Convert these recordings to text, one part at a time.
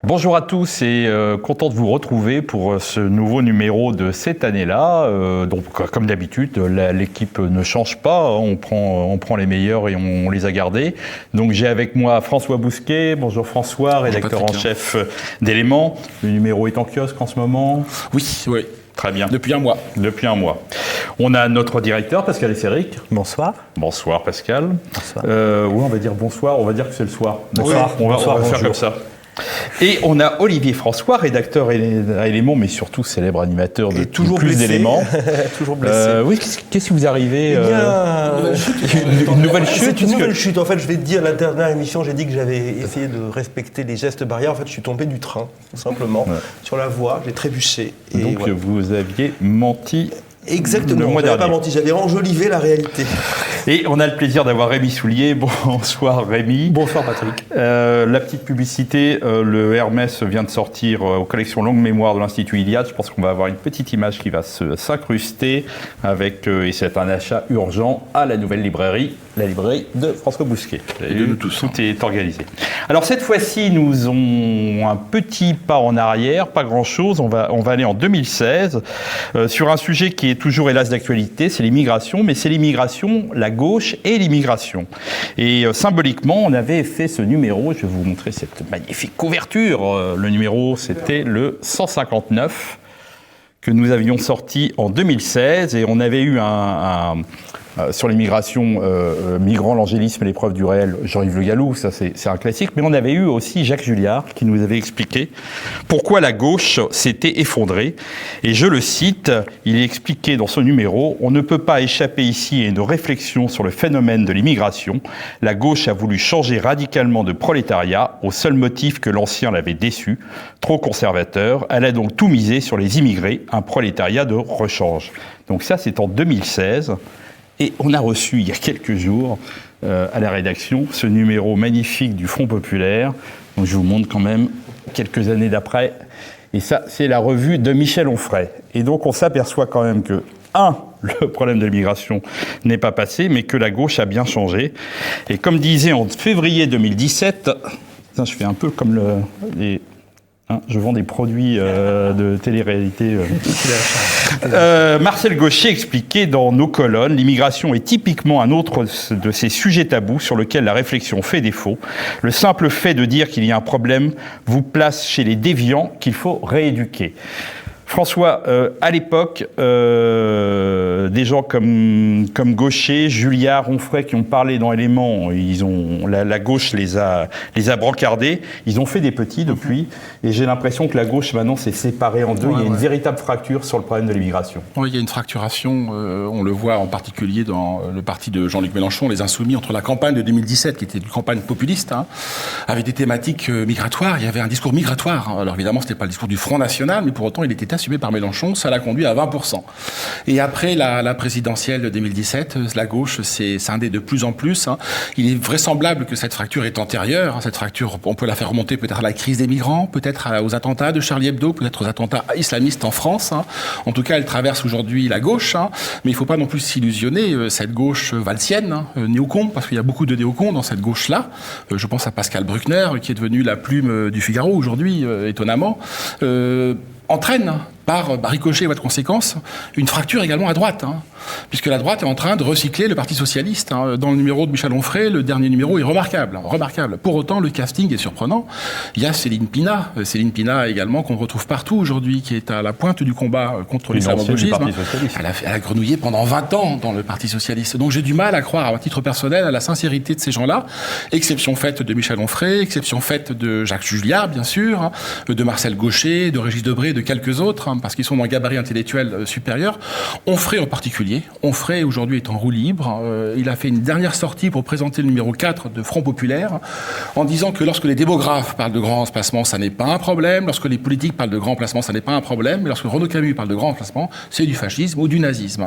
Bonjour à tous et content de vous retrouver pour ce nouveau numéro de cette année-là. Donc, comme d'habitude, l'équipe ne change pas, on prend les meilleurs et on les a gardés. Donc j'ai avec moi François Bousquet. Bonjour François, rédacteur en chef d'Éléments. Le numéro est en kiosque en ce moment? Oui. Très bien. Depuis un mois. On a notre directeur, Pascal Esseric. Bonsoir. Bonsoir Pascal. Bonsoir. Oui, on va dire bonsoir, on va dire que c'est le soir. Bonsoir. On va faire Bonjour. comme ça. Et on a Olivier François, rédacteur à Éléments, mais surtout célèbre animateur de toujours plus blessé. d'Éléments. Toujours blessé. Oui, qu'est-ce qui vous arrive? Une nouvelle chute. C'est une nouvelle chute. En fait, je vais te dire, la dernière émission, j'ai dit que j'avais essayé de respecter les gestes barrières. En fait, je suis tombé du train, tout simplement, sur la voie. J'ai trébuché. Et donc, voilà. vous aviez menti. Exactement, le mois je n'avais dernier. pas menti, j'avais enjolivé la réalité. Et on a le plaisir d'avoir Rémi Soulier. Bonsoir Rémi. Bonsoir Patrick. La petite publicité, le Hermès vient de sortir aux collections Longue Mémoire de l'Institut Iliade. Je pense qu'on va avoir une petite image qui va s'incruster avec, et c'est un achat urgent à la nouvelle librairie, la librairie de François Bousquet. Tout est organisé. Alors cette fois-ci, nous avons un petit pas en arrière, pas grand-chose. On va aller en 2016 sur un sujet qui est toujours hélas d'actualité, c'est l'immigration, mais c'est l'immigration, la gauche et l'immigration. Et symboliquement, on avait fait ce numéro, je vais vous montrer cette magnifique couverture. Le numéro, c'était le 159 que nous avions sorti en 2016 et on avait eu sur l'immigration, Migrants, l'angélisme et l'épreuve du réel, Jean-Yves Le Gallou, ça c'est un classique, mais on avait eu aussi Jacques Julliard qui nous avait expliqué pourquoi la gauche s'était effondrée. Et je le cite, il est expliqué dans ce numéro, on ne peut pas échapper ici à une réflexion sur le phénomène de l'immigration. La gauche a voulu changer radicalement de prolétariat au seul motif que l'ancien l'avait déçu, trop conservateur. Elle a donc tout misé sur les immigrés, un prolétariat de rechange. Donc ça c'est en 2016. Et on a reçu il y a quelques jours à la rédaction ce numéro magnifique du Front Populaire. Donc je vous montre quand même quelques années d'après. Et ça, c'est la revue de Michel Onfray. Et donc on s'aperçoit quand même que, le problème de l'immigration n'est pas passé, mais que la gauche a bien changé. Et comme disait en février 2017, je fais un peu comme je vends des produits de télé-réalité. Marcel Gauchet expliquait dans Nos colonnes, l'immigration est typiquement un autre de ces sujets tabous sur lesquels la réflexion fait défaut. Le simple fait de dire qu'il y a un problème vous place chez les déviants qu'il faut rééduquer. François, à l'époque, des gens comme Gauchet, Julliard, Onfray qui ont parlé dans Éléments, la gauche les a brancardés. Ils ont fait des petits depuis, et j'ai l'impression que la gauche maintenant s'est séparée en deux. Il y a une véritable fracture sur le problème de l'immigration. Oui, il y a une fracturation. On le voit en particulier dans le parti de Jean-Luc Mélenchon, les Insoumis, entre la campagne de 2017, qui était une campagne populiste, avec des thématiques migratoires. Il y avait un discours migratoire. Alors évidemment, c'était pas le discours du Front National, mais pour autant, il était assumé par Mélenchon, ça l'a conduit à 20%. Et après la présidentielle de 2017, la gauche s'est scindée de plus en plus. Il est vraisemblable que cette fracture est antérieure. Cette fracture, on peut la faire remonter peut-être à la crise des migrants, peut-être aux attentats de Charlie Hebdo, peut-être aux attentats islamistes en France. En tout cas, elle traverse aujourd'hui la gauche. Mais il ne faut pas non plus s'illusionner. Cette gauche valsienne, néocon, parce qu'il y a beaucoup de néocons dans cette gauche-là. Je pense à Pascal Bruckner, qui est devenu la plume du Figaro aujourd'hui, étonnamment. Entraîne par ricochet ou de conséquence une fracture également à droite, puisque la droite est en train de recycler le Parti socialiste. Dans le numéro de Michel Onfray, le dernier numéro est remarquable. Pour autant, le casting est surprenant. Il y a Céline Pina également, qu'on retrouve partout aujourd'hui, qui est à la pointe du combat contre l'islamo-gauchisme. Elle a grenouillé pendant 20 ans dans le Parti socialiste. Donc j'ai du mal à croire, à titre personnel, à la sincérité de ces gens-là. Exception faite de Michel Onfray, exception faite de Jacques Julliard, bien sûr, de Marcel Gauchet, de Régis Debray, de quelques autres, parce qu'ils sont dans un gabarit intellectuel supérieur. Onfray en particulier. Onfray aujourd'hui est en roue libre. Il a fait une dernière sortie pour présenter le numéro 4 de Front Populaire en disant que lorsque les démographes parlent de grands emplacements, ça n'est pas un problème. Lorsque les politiques parlent de grands emplacements, ça n'est pas un problème. Mais lorsque Renaud Camus parle de grands emplacements, c'est du fascisme ou du nazisme.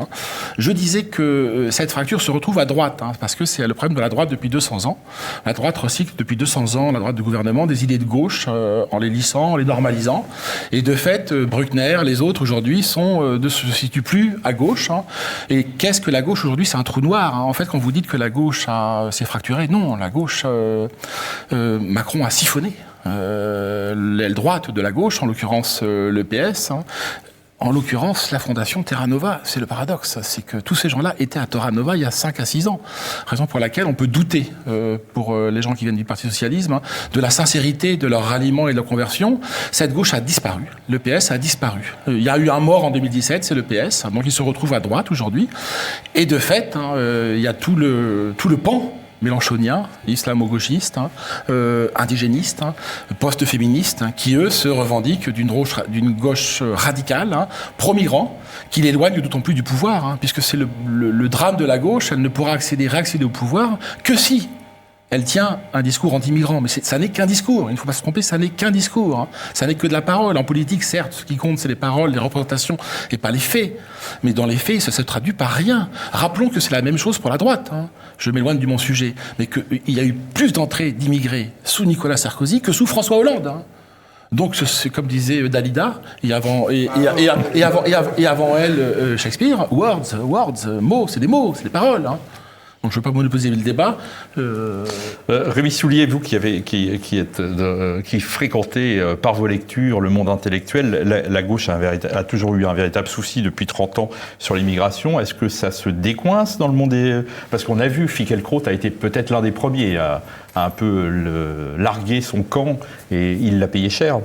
Je disais que cette fracture se retrouve à droite, parce que c'est le problème de la droite depuis 200 ans. La droite recycle depuis 200 ans, la droite du gouvernement, des idées de gauche en les lissant, en les normalisant. Et de fait, Bruckner, les autres aujourd'hui ne se situent plus à gauche. Et qu'est-ce que la gauche aujourd'hui? C'est un trou noir. En fait, quand vous dites que la gauche s'est fracturée, non, la gauche, Macron a siphonné. l'aile droite de la gauche, en l'occurrence le PS, en l'occurrence la fondation Terra Nova. C'est le paradoxe, c'est que tous ces gens-là étaient à Terra Nova il y a 5 à 6 ans. Raison pour laquelle on peut douter, pour les gens qui viennent du Parti Socialisme, de la sincérité de leur ralliement et de leur conversion. Cette gauche a disparu. Le PS a disparu. Il y a eu un mort en 2017, c'est le PS, donc il se retrouve à droite aujourd'hui. Et de fait, il y a tout le pan mélanchonien, islamo-gauchiste, indigéniste, post-féministe, qui eux se revendiquent d'une gauche radicale, pro-migrant, qui l'éloigne d'autant plus du pouvoir, puisque c'est le drame de la gauche. Elle ne pourra réaccéder au pouvoir que si elle tient un discours anti-migrant. Mais ça n'est qu'un discours, il ne faut pas se tromper, ça n'est qu'un discours. Ça n'est que de la parole. En politique, certes, ce qui compte, c'est les paroles, les représentations, et pas les faits. Mais dans les faits, ça se traduit par rien. Rappelons que c'est la même chose pour la droite. Je m'éloigne de mon sujet. Mais qu'il y a eu plus d'entrées d'immigrés sous Nicolas Sarkozy que sous François Hollande. Donc, c'est comme disait Dalida, et avant elle, Shakespeare, words, mots, c'est des paroles. Donc je ne veux pas monopoliser le débat. Rémi Soulier, vous qui fréquentez par vos lectures le monde intellectuel, la gauche a toujours eu un véritable souci depuis 30 ans sur l'immigration. Est-ce que ça se décoince dans le monde Parce qu'on a vu, Finkielkraut a été peut-être l'un des premiers à un peu larguer son camp, et il l'a payé cher.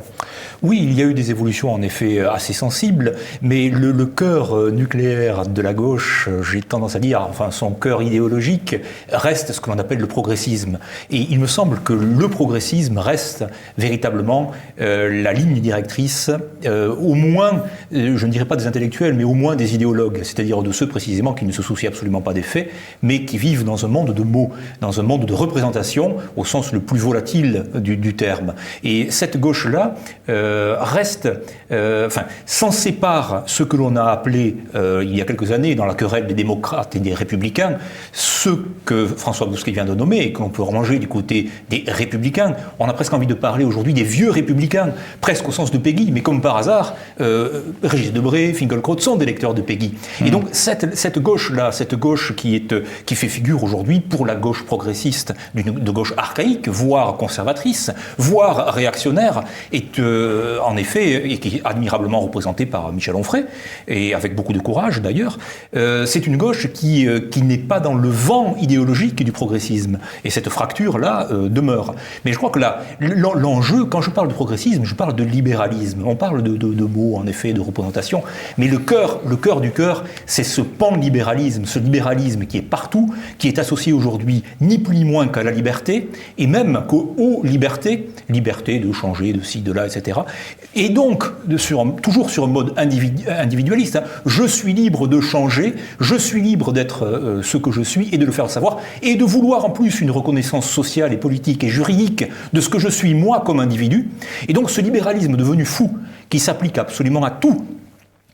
Oui, il y a eu des évolutions en effet assez sensibles, mais le cœur nucléaire de la gauche, j'ai tendance à dire, enfin son cœur idéologique, reste ce que l'on appelle le progressisme. Et il me semble que le progressisme reste véritablement la ligne directrice, au moins, je ne dirais pas des intellectuels, mais au moins des idéologues, c'est-à-dire de ceux précisément qui ne se soucient absolument pas des faits, mais qui vivent dans un monde de mots, dans un monde de représentation, au sens le plus volatile du terme. Et cette gauche-là reste, s'en sépare ce que l'on a appelé, il y a quelques années, dans la querelle des démocrates et des républicains, ce que François Bousquet vient de nommer, et que l'on peut ranger du côté des républicains. On a presque envie de parler aujourd'hui des vieux républicains, presque au sens de Péguy, mais comme par hasard, Régis Debray, Finkielkraut sont des lecteurs de Péguy. Et donc cette gauche-là, cette gauche qui fait figure aujourd'hui pour la gauche progressiste, de gauche archaïque, voire conservatrice, voire réactionnaire, est en effet, et qui est admirablement représentée par Michel Onfray, et avec beaucoup de courage d'ailleurs, c'est une gauche qui n'est pas dans le vent idéologique du progressisme. Et cette fracture-là demeure. Mais je crois que là, l'enjeu, quand je parle de progressisme, je parle de libéralisme. On parle de mots, en effet, de représentation. Mais le cœur du cœur, c'est ce pan-libéralisme, ce libéralisme qui est partout, qui est associé aujourd'hui ni plus ni moins qu'à la liberté, et même aux libertés, liberté de changer de ci, de là, etc. Et donc, toujours sur un mode individualiste, je suis libre de changer, je suis libre d'être ce que je suis et de le faire savoir, et de vouloir en plus une reconnaissance sociale et politique et juridique de ce que je suis moi comme individu. Et donc ce libéralisme devenu fou, qui s'applique absolument à tout,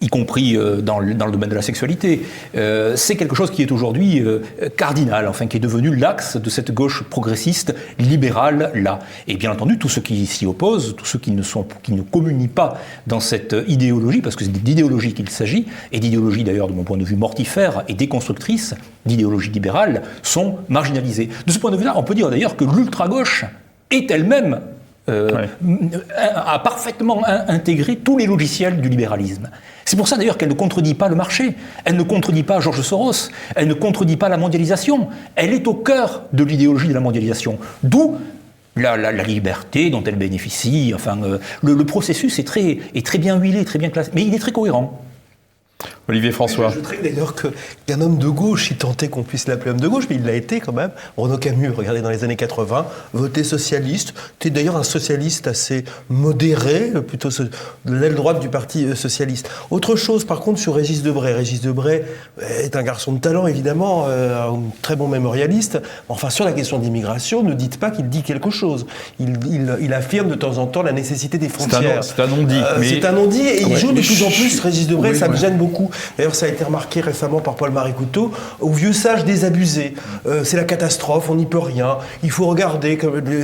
y compris dans le domaine de la sexualité, c'est quelque chose qui est aujourd'hui cardinal, enfin qui est devenu l'axe de cette gauche progressiste libérale là. Et bien entendu, tous ceux qui s'y opposent, tous ceux qui ne communient pas dans cette idéologie, parce que c'est d'idéologie qu'il s'agit, et d'idéologie d'ailleurs de mon point de vue mortifère et déconstructrice, d'idéologie libérale, sont marginalisés. De ce point de vue-là, on peut dire d'ailleurs que l'ultra-gauche est elle-même a parfaitement intégré tous les logiciels du libéralisme. C'est pour ça d'ailleurs qu'elle ne contredit pas le marché, elle ne contredit pas George Soros, elle ne contredit pas la mondialisation, elle est au cœur de l'idéologie de la mondialisation. D'où la liberté dont elle bénéficie, enfin le processus est très bien huilé, très bien classé, mais il est très cohérent. Olivier François. J'ajouterais d'ailleurs qu'un homme de gauche, si tant est qu'on puisse l'appeler homme de gauche, mais il l'a été quand même, Renaud Camus, regardez dans les années 80, voté socialiste, était d'ailleurs un socialiste assez modéré, plutôt de l'aile droite du Parti socialiste. Autre chose par contre sur Régis Debray. Régis Debray est un garçon de talent évidemment, un très bon mémorialiste, enfin sur la question d'immigration, ne dites pas qu'il dit quelque chose. Il affirme de temps en temps la nécessité des frontières. C'est un non-dit. C'est un non-dit et il joue de plus en plus, Régis Debray, ça me gêne beaucoup. D'ailleurs, ça a été remarqué récemment par Paul-Marie Couteau, au vieux sage désabusé. C'est la catastrophe, on n'y peut rien, il faut regarder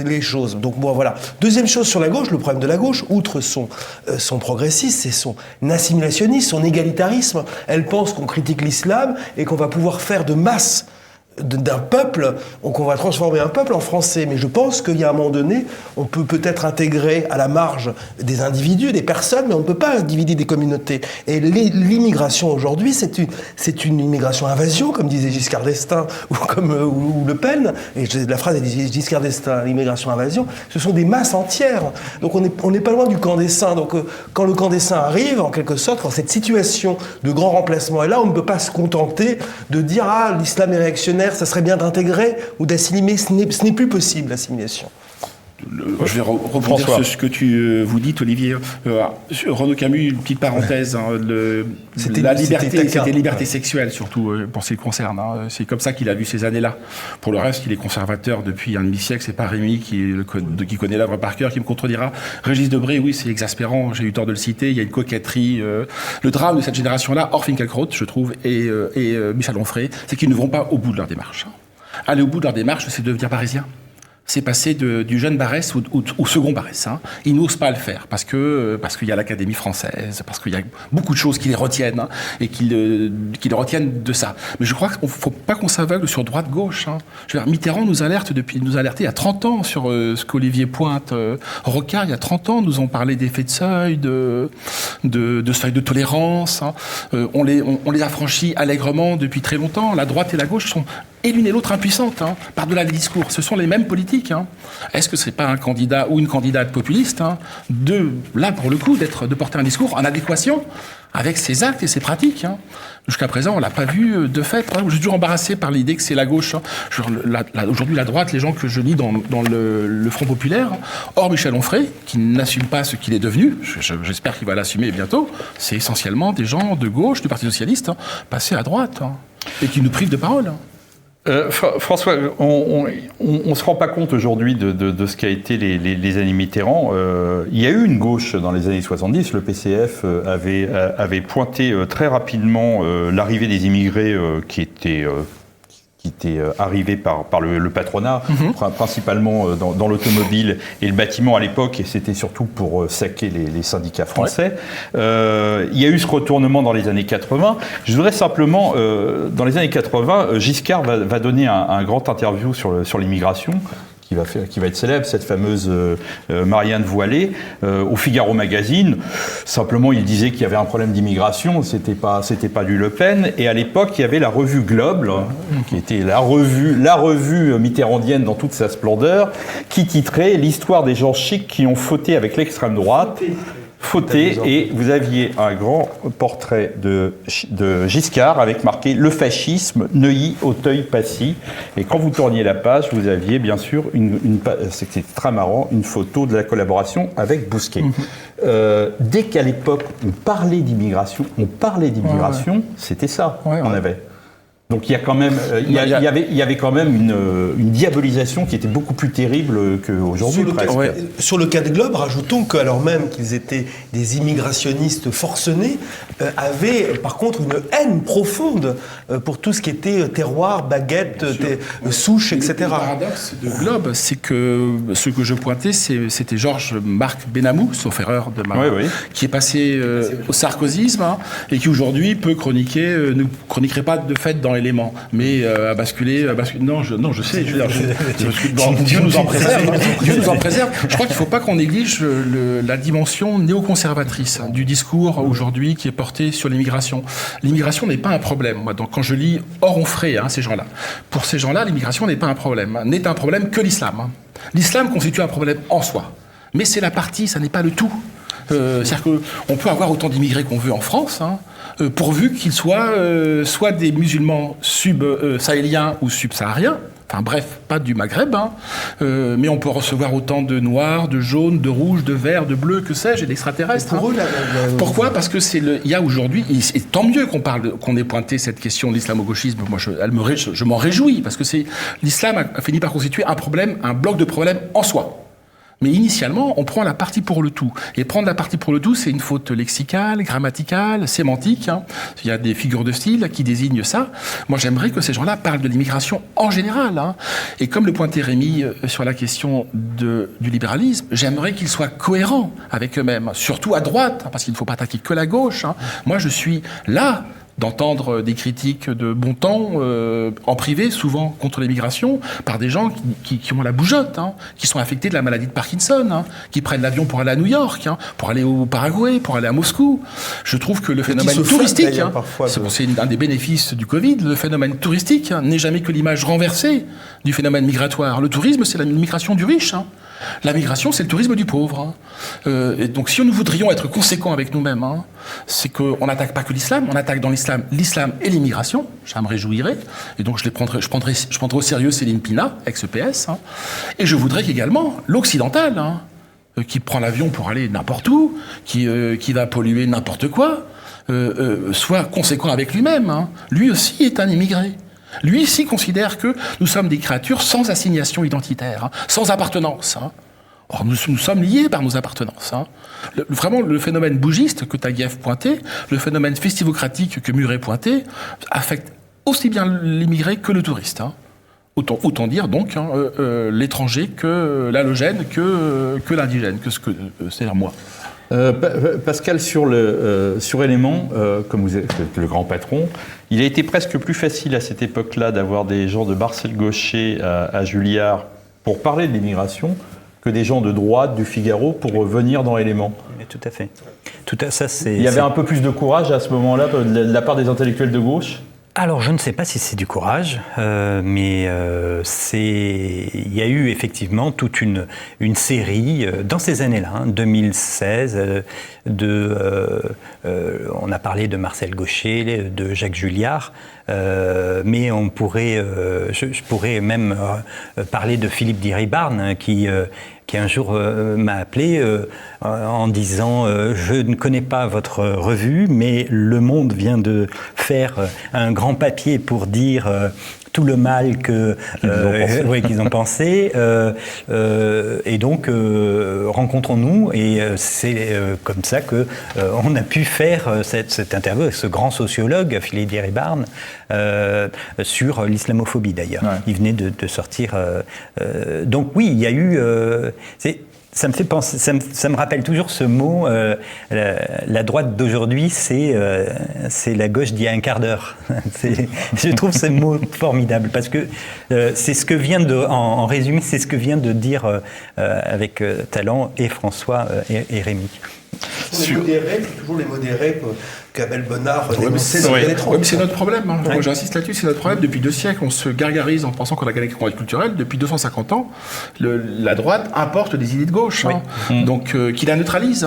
les choses. Donc bon, voilà. Deuxième chose sur la gauche, le problème de la gauche, outre son progressisme, c'est son assimilationnisme, son égalitarisme. Elle pense qu'on critique l'islam et qu'on va pouvoir faire de masse d'un peuple, qu'on va transformer un peuple en français. Mais je pense qu'il y a un moment donné, on peut peut-être intégrer à la marge des individus, des personnes, mais on ne peut pas divider des communautés. Et l'immigration aujourd'hui, c'est une immigration invasion, comme disait Giscard d'Estaing ou Le Pen. Et la phrase est Giscard d'Estaing, l'immigration invasion. Ce sont des masses entières. Donc on n'est pas loin du camp des saints. Donc quand le camp des saints arrive, en quelque sorte, quand cette situation de grand remplacement est là, on ne peut pas se contenter de dire « Ah, l'islam est réactionnaire, ça serait bien d'intégrer ou d'assimiler ». Ce n'est plus possible, l'assimilation. Je vais rebondir sur ce que tu vous dites, Olivier. Renaud Camus, une petite parenthèse. C'était liberté sexuelle, surtout pour ce qui le concerne. C'est comme ça qu'il a vu ces années-là. Pour le reste, il est conservateur depuis un demi-siècle. C'est pas Rémi qui connaît l'œuvre par cœur qui me contredira. Régis Debray, oui, c'est exaspérant. J'ai eu tort de le citer. Il y a une coquetterie. Le drame de cette génération-là, hors Finkielkraut, je trouve, et Michel Onfray, c'est qu'ils ne vont pas au bout de leur démarche. Aller au bout de leur démarche, c'est devenir parisien. C'est passer du jeune Barès au second Barès. Ils n'osent pas le faire parce qu'il y a l'Académie française, parce qu'il y a beaucoup de choses qui les retiennent et qui les retiennent de ça. Mais je crois qu'il ne faut pas qu'on s'aveugle sur droite-gauche. Je veux dire, Mitterrand nous alertait il y a 30 ans sur ce qu'Olivier pointe. Rocard, il y a 30 ans, nous ont parlé d'effet de seuil, de seuil de tolérance. On les a franchis allègrement depuis très longtemps. La droite et la gauche sont et l'une et l'autre impuissantes, par-delà les discours. Ce sont les mêmes politiques. Est-ce que ce n'est pas un candidat ou une candidate populiste, là, pour le coup, de porter un discours en adéquation avec ses actes et ses pratiques. Jusqu'à présent, on ne l'a pas vu de fait. Je suis toujours embarrassé par l'idée que c'est la gauche. Aujourd'hui, la droite, les gens que je lis dans le Front Populaire, hors Michel Onfray, qui n'assume pas ce qu'il est devenu, j'espère qu'il va l'assumer bientôt, c'est essentiellement des gens de gauche, du Parti Socialiste, passés à droite, et qui nous privent de parole. François, on ne se rend pas compte aujourd'hui de ce qu'a été les années Mitterrand. Il y a eu une gauche dans les années 70. Le PCF avait pointé très rapidement l'arrivée des immigrés qui étaient arrivés par le patronat, principalement dans l'automobile et le bâtiment à l'époque, et c'était surtout pour saquer les syndicats français. Ouais. Il y a eu ce retournement dans les années 80. Je voudrais simplement, dans les années 80, Giscard va donner un grand interview sur l'immigration, qui va être célèbre, cette fameuse Marianne Voilée, au Figaro Magazine. Simplement, il disait qu'il y avait un problème d'immigration, c'était pas du Le Pen. Et à l'époque, il y avait la revue Globe, qui était la revue mitterrandienne dans toute sa splendeur, qui titrait « L'histoire des gens chics qui ont fauté avec l'extrême droite ». Fauté, et vous aviez un grand portrait de Giscard avec marqué « Le fascisme, Neuilly, Auteuil, Passy ». Et quand vous tourniez la page, vous aviez bien sûr, c'était très marrant, une photo de la collaboration avec Bousquet. Dès qu'à l'époque, on parlait d'immigration, c'était ça qu'on avait. Donc il y a quand même, il y avait quand même une diabolisation qui était beaucoup plus terrible qu'aujourd'hui. Sur le cas de Globe, rajoutons qu'alors même qu'ils étaient des immigrationnistes forcenés, avaient par contre une haine profonde pour tout ce qui était terroir, baguette, souche, etc. Le paradoxe de Globe, c'est que ce que je pointais, c'était Georges-Marc Benamou, sauf erreur de ma qui est passé au sarkozysme et qui aujourd'hui peut ne chroniquerait pas de fait dans élément, mais à basculer. Non, je sais. Dieu nous en préserve. Dieu nous en préserve. Je crois qu'il ne faut pas qu'on néglige la dimension néoconservatrice du discours aujourd'hui qui est porté sur l'immigration. L'immigration n'est pas un problème. Moi, donc, quand je lis hors Onfray, ces gens-là, pour ces gens-là, l'immigration n'est pas un problème. N'est un problème que l'islam. L'islam constitue un problème en soi, mais c'est la partie, ça n'est pas le tout. C'est-à-dire qu'on peut avoir autant d'immigrés qu'on veut en France, pourvu qu'ils soient soit des musulmans sahéliens ou subsahariens, enfin bref, pas du Maghreb, mais on peut recevoir autant de noirs, de jaunes, de rouges, de verts, de bleus, que sais-je, et d'extraterrestres. Pourquoi ? Parce que il y a aujourd'hui, et tant mieux qu'on ait pointé cette question de l'islamo-gauchisme. Moi, je m'en réjouis, parce que l'islam a fini par constituer un bloc de problèmes en soi. Mais initialement, on prend la partie pour le tout. Et prendre la partie pour le tout, c'est une faute lexicale, grammaticale, sémantique. Il y a des figures de style qui désignent ça. Moi, j'aimerais que ces gens-là parlent de l'immigration en général. Et comme le pointait Rémi sur la question du libéralisme, j'aimerais qu'ils soient cohérents avec eux-mêmes, surtout à droite, parce qu'il ne faut pas attaquer que la gauche. Moi, je suis là d'entendre des critiques de bon temps en privé, souvent contre l'immigration, par des gens qui ont la bougeotte, qui sont affectés de la maladie de Parkinson, qui prennent l'avion pour aller à New York, pour aller au Paraguay, pour aller à Moscou. Je trouve que le phénomène touristique, c'est un des bénéfices du Covid, le phénomène touristique n'est jamais que l'image renversée du phénomène migratoire. Le tourisme, c'est la migration du riche. La migration, c'est le tourisme du pauvre. Et donc, si nous voudrions être conséquents avec nous-mêmes, c'est qu'on n'attaque pas que l'islam, on attaque dans l'islam et l'immigration. Ça me réjouirait. Et donc, je prendrai au sérieux Céline Pina, ex-EPS. Et je voudrais qu'également l'occidental, qui prend l'avion pour aller n'importe où, qui va polluer n'importe quoi, soit conséquent avec lui-même. Lui aussi est un immigré. Lui aussi considère que nous sommes des créatures sans assignation identitaire, sans appartenance. Or, nous sommes liés par nos appartenances. Vraiment, le phénomène bougiste que Taguieff pointait, le phénomène festivocratique que Muret pointait, affecte aussi bien l'immigré que le touriste. Autant dire donc l'étranger que l'allogène, que l'indigène, c'est-à-dire moi. Pascal, sur Éléments, comme vous êtes le grand patron, il a été presque plus facile à cette époque-là d'avoir des gens de Marcel Gauchet à Julliard pour parler de l'immigration que des gens de droite, du Figaro, pour venir dans Éléments. Tout à fait. Il y avait un peu plus de courage à ce moment-là de la part des intellectuels de gauche ? Alors, je ne sais pas si c'est du courage, mais il y a eu effectivement toute une série, dans ces années-là, 2016, on a parlé de Marcel Gauchet, de Jacques Julliard, mais je pourrais même parler de Philippe Diribarne, qui un jour m'a appelé en disant je ne connais pas votre revue, mais Le Monde vient de faire un grand papier pour dire tout le mal qu'ils ont pensé. Et donc, rencontrons-nous. Et c'est comme ça qu'on a pu faire cette interview avec ce grand sociologue, Philippe Diribarne, sur l'islamophobie d'ailleurs. Ouais. Il venait de sortir. Donc oui, il y a eu... Ça me fait penser, ça me rappelle toujours ce mot. La droite d'aujourd'hui, c'est la gauche d'il y a un quart d'heure. Je trouve ce mot formidable parce que c'est ce que vient en résumé, c'est ce que vient de dire avec talent et François et Rémi. Les modérés, c'est toujours les modérés qu'Abel Bonnard dénonçait dans les Oui, mais c'est notre problème. Moi, j'insiste là-dessus, c'est notre problème. Depuis 2 siècles, on se gargarise en pensant qu'on a gagné la culturelle. Depuis 250 ans, la droite importe des idées de gauche, donc qui la neutralise.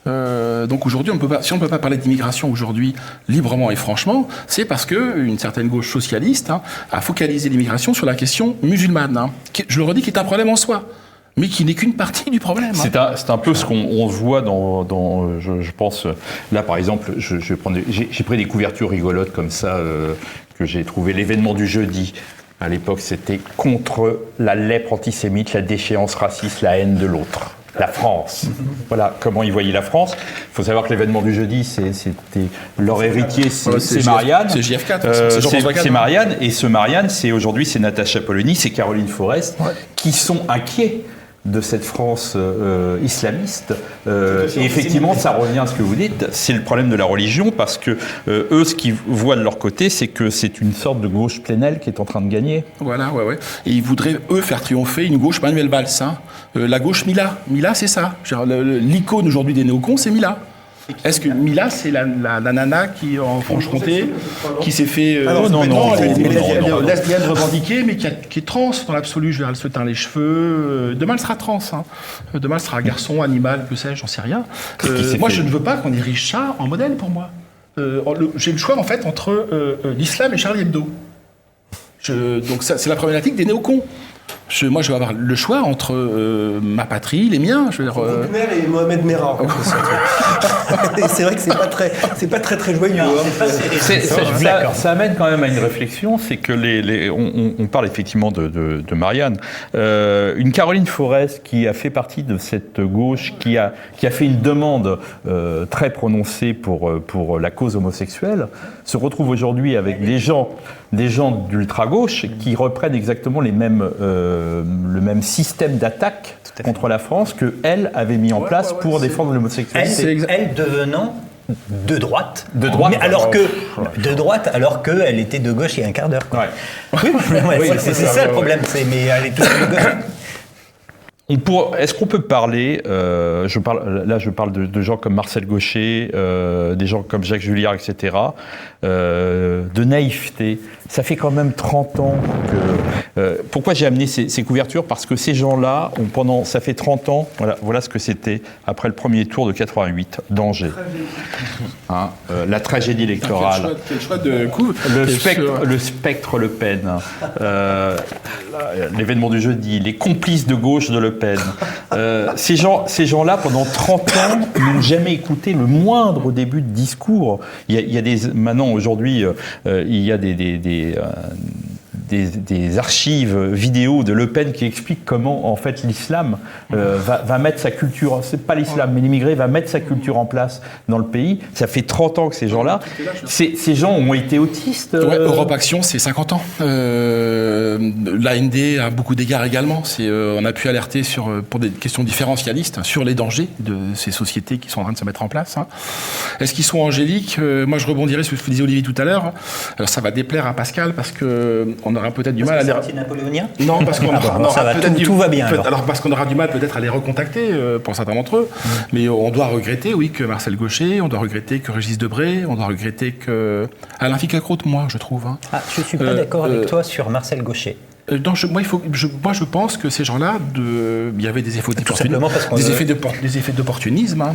Donc aujourd'hui, si on ne peut pas parler d'immigration aujourd'hui librement et franchement, c'est parce qu'une certaine gauche socialiste a focalisé l'immigration sur la question musulmane, qui, je le redis, qui est un problème en soi, mais qui n'est qu'une partie du problème. C'est un peu ce qu'on voit dans je pense, là par exemple, j'ai pris des couvertures rigolotes comme ça, que j'ai trouvé l'événement du jeudi. À l'époque, c'était contre la lèpre antisémite, la déchéance raciste, la haine de l'autre. La France. Voilà comment ils voyaient la France. Il faut savoir que l'événement du jeudi, c'était leur héritier, c'est Marianne. C'est JF4. C'est Marianne. Et ce Marianne, aujourd'hui, c'est Natacha Polony, c'est Caroline Forest, qui sont inquiets de cette France islamiste. Et effectivement, ça revient à ce que vous dites, c'est le problème de la religion, parce que eux, ce qu'ils voient de leur côté, c'est que c'est une sorte de gauche plénelle qui est en train de gagner. Voilà, ouais. Et ils voudraient, eux, faire triompher une gauche Manuel Valls. La gauche Mila. Mila, c'est ça. L'icône aujourd'hui des néocons, c'est Mila. Est-ce que Mila, c'est la nana qui, en Franche-Comté, qui s'est fait lesbienne revendiquée, mais qui est trans dans l'absolu. Elle se teint les cheveux. Demain, elle sera trans. Demain, elle sera garçon, animal, que sais-je, j'en sais rien. Moi, je ne veux pas qu'on érige ça en modèle pour moi. J'ai le choix, en fait, entre l'islam et Charlie Hebdo. Donc, ça, c'est la problématique des néocons. Moi, je vais avoir le choix entre ma patrie, les miens. Wagner et Mohamed Merah. C'est vrai que c'est pas très joyeux. Ça amène quand même à une réflexion, c'est que on parle effectivement de Marianne. Une Caroline Forest qui a fait partie de cette gauche, qui a fait une demande très prononcée pour la cause homosexuelle, se retrouve aujourd'hui avec des gens d'ultra-gauche qui reprennent exactement le même système d'attaque contre la France qu'elle avait mis en place pour défendre l'homosexualité. Elle devenant de droite. De droite, De droite, alors qu'elle était de gauche il y a un quart d'heure. Ouais. Oui, c'est ça le problème. Mais elle est toujours de gauche. Est-ce qu'on peut parler, je parle de gens comme Marcel Gauchet, des gens comme Jacques Julliard, etc., de naïveté. Ça fait quand même 30 ans que... pourquoi j'ai amené ces couvertures? Parce que ces gens-là, ça fait 30 ans, voilà ce que c'était après le premier tour de 88, d'Angers. La tragédie électorale. Quel choix de coup. Le spectre Le Pen, l'événement du jeudi, les complices de gauche de Le Pen. Ces gens-là, pendant 30 ans, n'ont jamais écouté le moindre début de discours. Maintenant, aujourd'hui, il y a des archives vidéo de Le Pen qui expliquent comment, en fait, l'islam va mettre sa culture, c'est pas l'islam, mais l'immigré va mettre sa culture en place dans le pays. Ça fait 30 ans que ces gens-là, ces gens ont été autistes. Ouais, Europe Action, c'est 50 ans. L'AND a beaucoup d'égards également. On a pu alerter pour des questions différentialistes sur les dangers de ces sociétés qui sont en train de se mettre en place. Est-ce qu'ils sont angéliques? Moi, je rebondirai sur ce que disait Olivier tout à l'heure. Alors, ça va déplaire à Pascal parce qu'on aura peut-être du mal à les... C'est napoléonien? Non, parce qu'on tout va bien. Alors, parce qu'on aura du mal peut-être à les recontacter pour certains d'entre eux. Mais on doit regretter, oui, que Marcel Gauchet, on doit regretter que Régis Debray, on doit regretter que Alain Finkielkraut, moi, je trouve. Je suis pas d'accord avec toi sur Marcel Gauchet. Non, moi, je pense que ces gens-là, il y avait des effets d'opportunisme.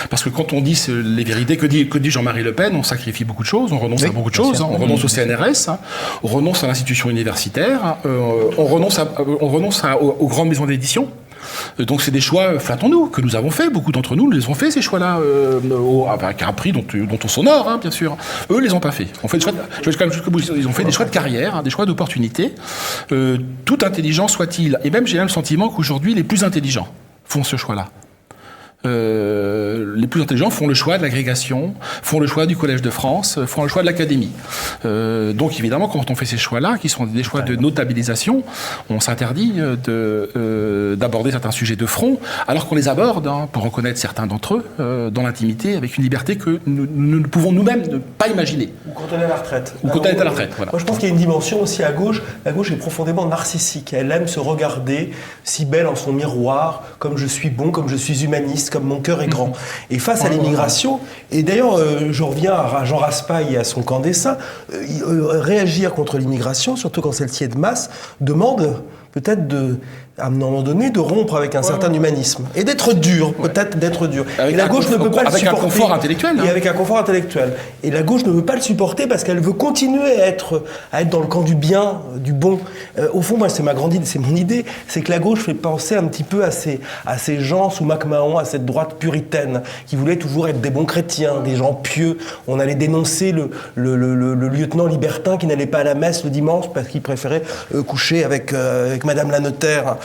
Parce que quand on dit les vérités, que dit Jean-Marie Le Pen, on sacrifie beaucoup de choses, on renonce à beaucoup de choses. On renonce au CNRS, on renonce à l'institution universitaire, on renonce aux grandes maisons d'édition. Donc c'est des choix, flattons-nous, que nous avons fait. Beaucoup d'entre nous les ont fait, ces choix-là, avec un prix dont on s'honore, bien sûr. Eux les ont pas fait. Ils ont fait des choix de carrière, des choix d'opportunité. Tout intelligent soit-il. Et même j'ai le sentiment qu'aujourd'hui les plus intelligents font ce choix-là. Les plus intelligents font le choix de l'agrégation, font le choix du Collège de France, font le choix de l'Académie. Donc évidemment, quand on fait ces choix-là, qui sont des choix de notabilisation, on s'interdit d'aborder certains sujets de front, alors qu'on les aborde, pour reconnaître certains d'entre eux, dans l'intimité, avec une liberté que nous ne pouvons nous-mêmes ne pas imaginer. Ou quand on est à la retraite. Voilà. Moi je pense qu'il y a une dimension aussi à gauche. La gauche est profondément narcissique. Elle aime se regarder si belle en son miroir, comme je suis bon, comme je suis humaniste, comme mon cœur est grand. Et face à l'immigration, et d'ailleurs je reviens à Jean Raspail et à son camp d'essaim, réagir contre l'immigration, surtout quand celle-ci est de masse, demande peut-être à un moment donné, de rompre avec un certain humanisme. Et d'être dur, peut-être d'être dur. Et la gauche ne peut pas le supporter. Avec un confort intellectuel. Et avec un confort intellectuel. Et la gauche ne veut pas le supporter parce qu'elle veut continuer à être dans le camp du bien, du bon. Au fond, moi, c'est mon idée, c'est que la gauche fait penser un petit peu à ces gens sous MacMahon, à cette droite puritaine, qui voulaient toujours être des bons chrétiens, des gens pieux. On allait dénoncer le lieutenant libertin qui n'allait pas à la messe le dimanche parce qu'il préférait coucher avec Madame la notaire.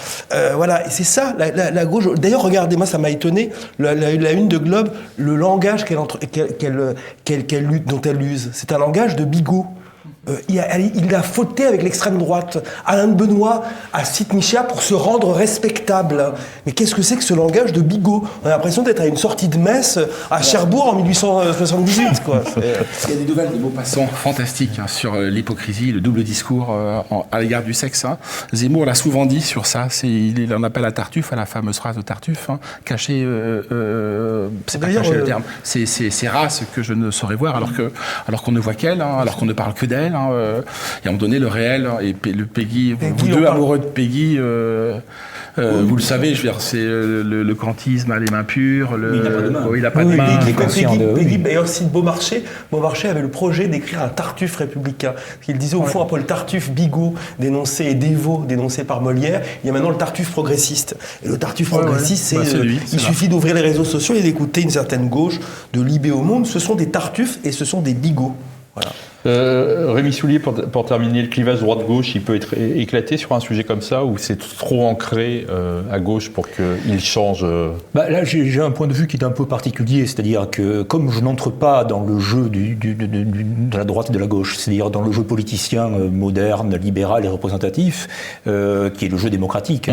Voilà, et c'est ça, la gauche. D'ailleurs, regardez, moi, ça m'a étonné, la une de Globe, le langage dont elle use. C'est un langage de bigot. Il a fauté avec l'extrême droite. Alain de Benoît a cité Michéa pour se rendre respectable. Mais qu'est-ce que c'est que ce langage de bigot? On a l'impression d'être à une sortie de messe à Cherbourg en 1878. Quoi. Il y a des nouvelles, des mots passants fantastiques sur l'hypocrisie, le double discours à l'égard du sexe. Zemmour l'a souvent dit sur ça. Il en appelle à Tartuffe, à la fameuse phrase de Tartuffe, caché, c'est pas caché le terme, c'est race que je ne saurais voir alors qu'on ne voit qu'elle, alors qu'on ne parle que d'elle. Et à un moment donné, le réel et le Peggy, vous deux amoureux de Peggy, vous le savez, je veux dire, c'est le kantisme à les mains pures. Il n'a pas de main. Peggy, d'ailleurs, cite Beaumarchais. Beaumarchais avait le projet d'écrire un Tartuffe républicain. Il disait au fond, après le Tartuffe bigot dénoncé et dévot dénoncé par Molière, il y a maintenant le Tartuffe progressiste. Et le Tartuffe progressiste, il suffit d'ouvrir les réseaux sociaux et d'écouter une certaine gauche, de Libé au Monde. Ce sont des Tartuffes et ce sont des bigots. Voilà. Rémi Soulier, pour terminer, le clivage droite-gauche, il peut être éclaté sur un sujet comme ça, ou c'est trop ancré à gauche pour qu'il change Là, j'ai un point de vue qui est un peu particulier, c'est-à-dire que comme je n'entre pas dans le jeu de la droite et de la gauche, c'est-à-dire dans le jeu politicien moderne, libéral et représentatif, qui est le jeu démocratique,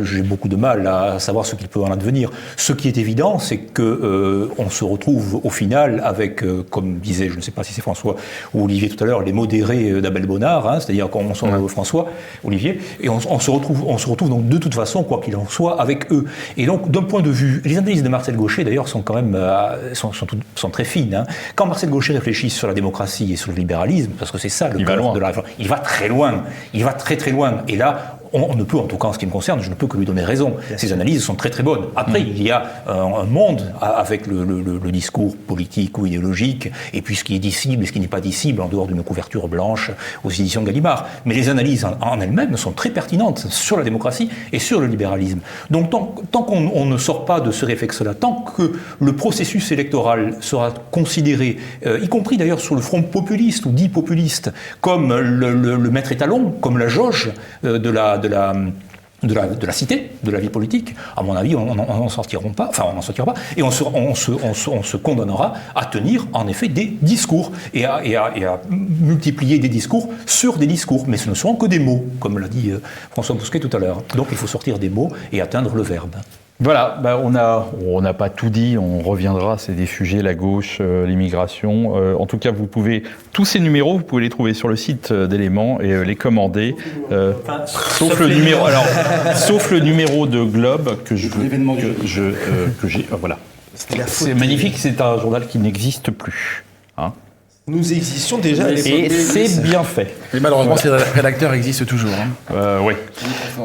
j'ai beaucoup de mal à savoir ce qu'il peut en advenir. Ce qui est évident, c'est que on se retrouve au final avec, comme disait, je ne sais pas si c'est François ou Olivier tout à l'heure, les modérés d'Abel Bonnard, c'est-à-dire qu'on s'en François, Olivier, et on se retrouve donc de toute façon, quoi qu'il en soit, avec eux. Et donc, d'un point de vue, les analyses de Marcel Gauchet, d'ailleurs, sont quand même sont très fines. Quand Marcel Gauchet réfléchit sur la démocratie et sur le libéralisme, parce que c'est ça le cœur de la réforme, il va très loin. Il va très très loin. Et là, on ne peut, en tout cas en ce qui me concerne, je ne peux que lui donner raison. Ces analyses sont très très bonnes. Après, il y a un monde avec le discours politique ou idéologique, et puis ce qui est dissible et ce qui n'est pas dissible en dehors d'une couverture blanche aux éditions Gallimard. Mais les analyses en elles-mêmes sont très pertinentes sur la démocratie et sur le libéralisme. Donc tant qu'on ne sort pas de ce réflexe-là, tant que le processus électoral sera considéré, y compris d'ailleurs sur le front populiste ou dit populiste, comme le maître étalon, comme la jauge de la cité, de la vie politique, à mon avis, on n'en sortira pas, et on se condamnera à tenir, en effet, des discours, et à multiplier des discours sur des discours, mais ce ne seront que des mots, comme l'a dit François Bousquet tout à l'heure. Donc il faut sortir des mots et atteindre le verbe. Voilà, on n'a pas tout dit, on reviendra, c'est des sujets, la gauche, l'immigration. En tout cas, tous ces numéros, vous pouvez les trouver sur le site d'Éléments et les commander. Sauf le numéro de Globe que j'ai. Voilà. C'est magnifique, c'est un journal qui n'existe plus. Nous existions déjà à l'époque. Et c'est bien fait. Et malheureusement, ces rédacteurs existent toujours. Oui.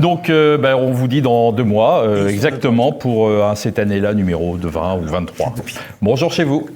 Donc, on vous dit dans 2 mois, exactement, pour cette année-là, numéro de 20 ou 23. Bonjour chez vous.